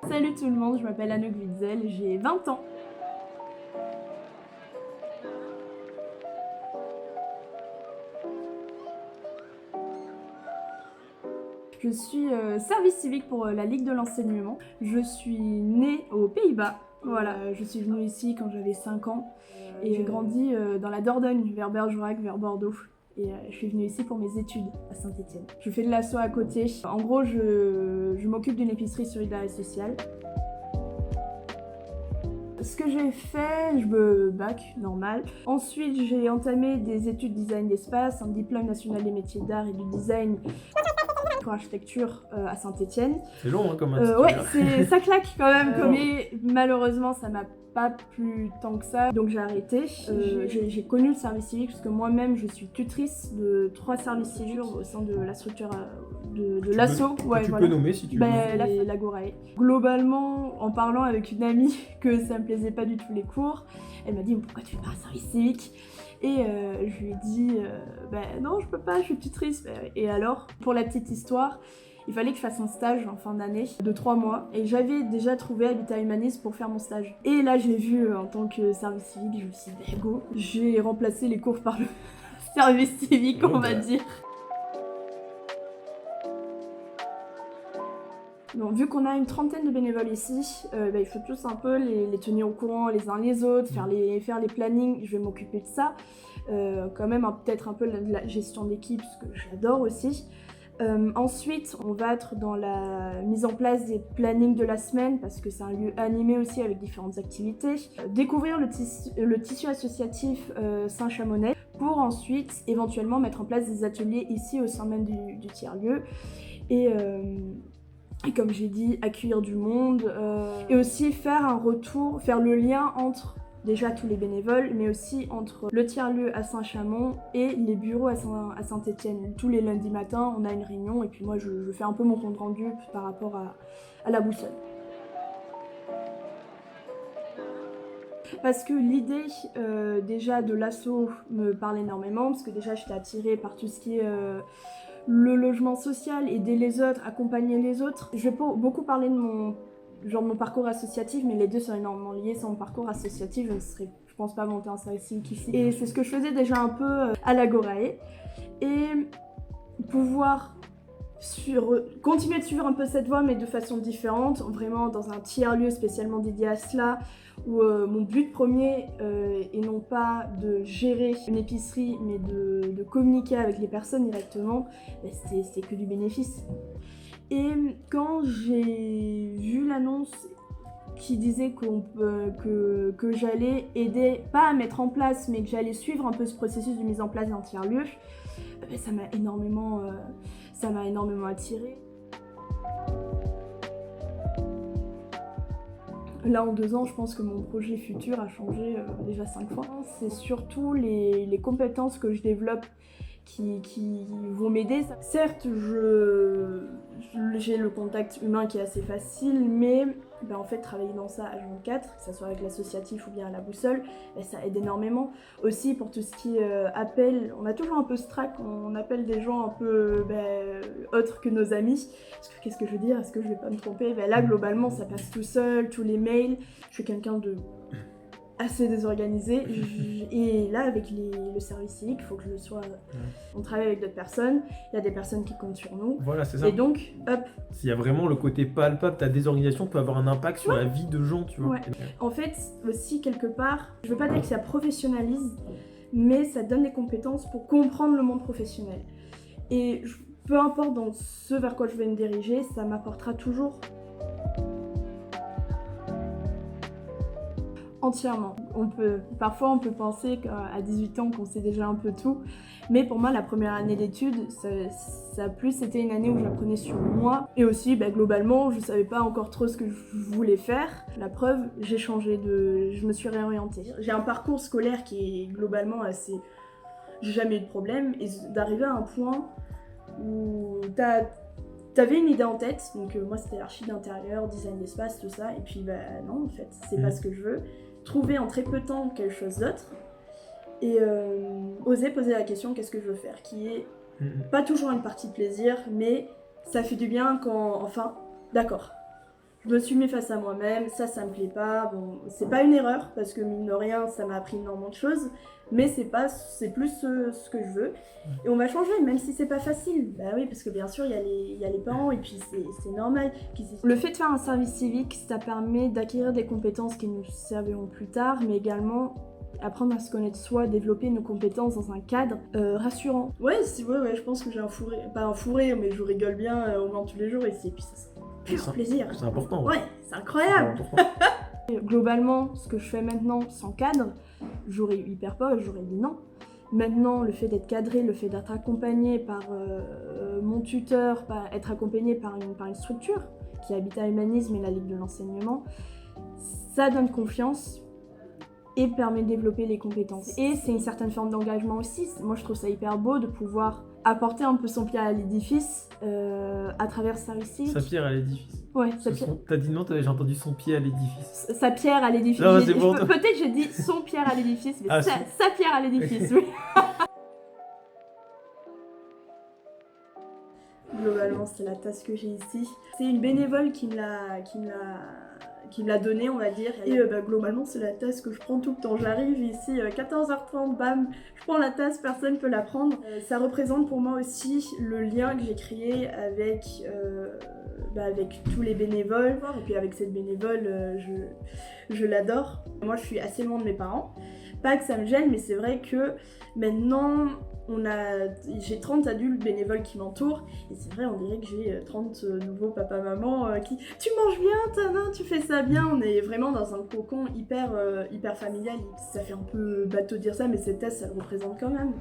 Salut tout le monde, je m'appelle Anouk Witzel, j'ai 20 ans. Je suis service civique pour la Ligue de l'enseignement. Je suis née aux Pays-Bas. Voilà, je suis venue ici quand j'avais 5 ans et j'ai grandi dans la Dordogne, vers Bergerac, vers Bordeaux. Et je suis venue ici pour mes études à Saint-Étienne. Je fais de l'asso à côté. En gros, je m'occupe d'une épicerie solidaire et sociale. Ce que j'ai fait, je me bac, normal. Ensuite, j'ai entamé des études design d'espace, un diplôme national des métiers d'art et du design pour architecture à Saint-Étienne. C'est long hein, comme intitulé. Ouais, ça claque quand même, mais malheureusement ça m'a pas plu tant que ça, donc j'ai arrêté. J'ai connu le service civique parce que moi-même je suis tutrice de 3 services civiques au sein de la structure de l'asso. Tu peux nommer si tu veux. L'Agorae. Globalement, en parlant avec une amie que ça me plaisait pas du tout les cours, elle m'a dit pourquoi tu fais pas un service civique? Et je lui ai dit non je peux pas, je suis tutrice. Et alors, pour la petite histoire, il fallait que je fasse un stage en fin d'année de 3 mois et j'avais déjà trouvé Habitat Humanisme pour faire mon stage. Et là j'ai vu en tant que service civique, je me suis dit go, j'ai remplacé les cours par le service civique on va dire. Donc, vu qu'on a une trentaine de bénévoles ici, il faut tous un peu les tenir au courant les uns les autres, faire les plannings, je vais m'occuper de ça. Quand même peut-être un peu la gestion d'équipe, ce que j'adore aussi. Ensuite, on va être dans la mise en place des plannings de la semaine parce que c'est un lieu animé aussi avec différentes activités. Découvrir le tissu associatif Saint-Chamonix pour ensuite éventuellement mettre en place des ateliers ici au sein même du tiers-lieu. Et comme j'ai dit, accueillir du monde et aussi faire un retour, faire le lien entre déjà tous les bénévoles, mais aussi entre le tiers-lieu à Saint-Chamond et les bureaux à Saint-Étienne. Tous les lundis matins, on a une réunion et puis moi je fais un peu mon compte rendu par rapport à la boussole. Parce que l'idée déjà de l'asso me parle énormément, parce que déjà j'étais attirée par tout ce qui est le logement social, aider les autres, accompagner les autres. Je vais beaucoup parler de mon parcours associatif, mais les deux sont énormément liés. Sans mon parcours associatif, je pense pas monter un service civique ici. Et c'est ce que je faisais déjà un peu à l'Agorae. Et pouvoir continuer de suivre un peu cette voie, mais de façon différente, vraiment dans un tiers-lieu spécialement dédié à cela, où mon but premier est non pas de gérer une épicerie, mais de communiquer avec les personnes directement, c'était que du bénéfice. Et quand j'ai vu l'annonce qui disait que j'allais aider, pas à mettre en place, mais que j'allais suivre un peu ce processus de mise en place d'un tiers-lieu, ça m'a énormément attirée. Là, en 2 ans, je pense que mon projet futur a changé déjà 5 fois. C'est surtout les compétences que je développe qui vont m'aider. Certes, j'ai le contact humain qui est assez facile, mais en fait, travailler dans ça H24, que ce soit avec l'associatif ou bien à la boussole, ça aide énormément. Aussi, pour tout ce qui est appel, on a toujours un peu ce trac, on appelle des gens un peu autres que nos amis. Qu'est-ce que je veux dire? Est-ce que je vais pas me tromper? Là, globalement, ça passe tout seul, tous les mails. Je suis quelqu'un de assez désorganisé et là avec le service civique il faut que je le sois. On travaille avec d'autres personnes, il y a des personnes qui comptent sur nous. Voilà, c'est ça. Et donc hop, s'il y a vraiment le côté palpable, ta désorganisation peut avoir un impact sur la vie de gens, tu vois. En fait aussi quelque part, je veux pas dire que ça professionnalise, mais ça donne des compétences pour comprendre le monde professionnel. Et peu importe dans ce vers quoi je vais me diriger, ça m'apportera toujours entièrement. Parfois on peut penser qu'à 18 ans qu'on sait déjà un peu tout, mais pour moi la première année d'études, ça a plus été une année où j'apprenais sur moi, et aussi globalement je savais pas encore trop ce que je voulais faire. La preuve, je me suis réorientée. J'ai un parcours scolaire qui est globalement assez... J'ai jamais eu de problème, et d'arriver à un point où t'avais une idée en tête, donc moi c'était archi d'intérieur, design d'espace, tout ça, et puis non en fait, c'est pas ce que je veux. Trouver en très peu de temps quelque chose d'autre, et oser poser la question qu'est-ce que je veux faire, qui est pas toujours une partie de plaisir, mais ça fait du bien quand enfin, d'accord, Je me suis mis face à moi-même, ça me plaît pas. Bon, c'est pas une erreur parce que mine de rien, ça m'a appris énormément de choses, mais c'est plus ce que je veux. Et on va changer, même si c'est pas facile. Bah oui, parce que bien sûr, il y a les parents et puis c'est normal. Le fait de faire un service civique, ça permet d'acquérir des compétences qui nous serviront plus tard, mais également apprendre à se connaître soi, développer nos compétences dans un cadre rassurant. Ouais, je pense que j'ai pas un fou rire, mais je rigole bien au moins tous les jours ici, et puis ça c'est pur plaisir. C'est important. Ouais, c'est incroyable. Globalement, ce que je fais maintenant sans cadre, j'aurais eu hyper peur, j'aurais dit non. Maintenant, le fait d'être cadré, le fait d'être accompagné par mon tuteur, être accompagné par une structure qui est Habitat Humanisme et la Ligue de l'enseignement, ça donne confiance et permet de développer les compétences. Et c'est une certaine forme d'engagement aussi. Moi, je trouve ça hyper beau de pouvoir apporter un peu son pied à l'édifice à travers ce service civique. Sa pierre à l'édifice. Ouais, T'as dit non, j'ai entendu son pied à l'édifice. Sa pierre à l'édifice. Non, c'est bon. Peut-être j'ai dit son pierre à l'édifice, mais sa pierre à l'édifice, oui. Globalement, c'est la tasse que j'ai ici. C'est une bénévole qui me l'a donnée, on va dire. Et globalement, c'est la tasse que je prends tout le temps. J'arrive ici, 14h30, bam, je prends la tasse, personne ne peut la prendre. Ça représente pour moi aussi le lien que j'ai créé avec tous les bénévoles. Et puis avec cette bénévole, je l'adore. Moi, je suis assez loin de mes parents. Pas que ça me gêne, mais c'est vrai que maintenant, j'ai 30 adultes bénévoles qui m'entourent, et c'est vrai, on dirait que j'ai 30 nouveaux papa-maman qui « Tu manges bien, tu fais ça bien !» On est vraiment dans un cocon hyper familial. Ça fait un peu bateau de dire ça, mais cette tasse, ça le représente quand même.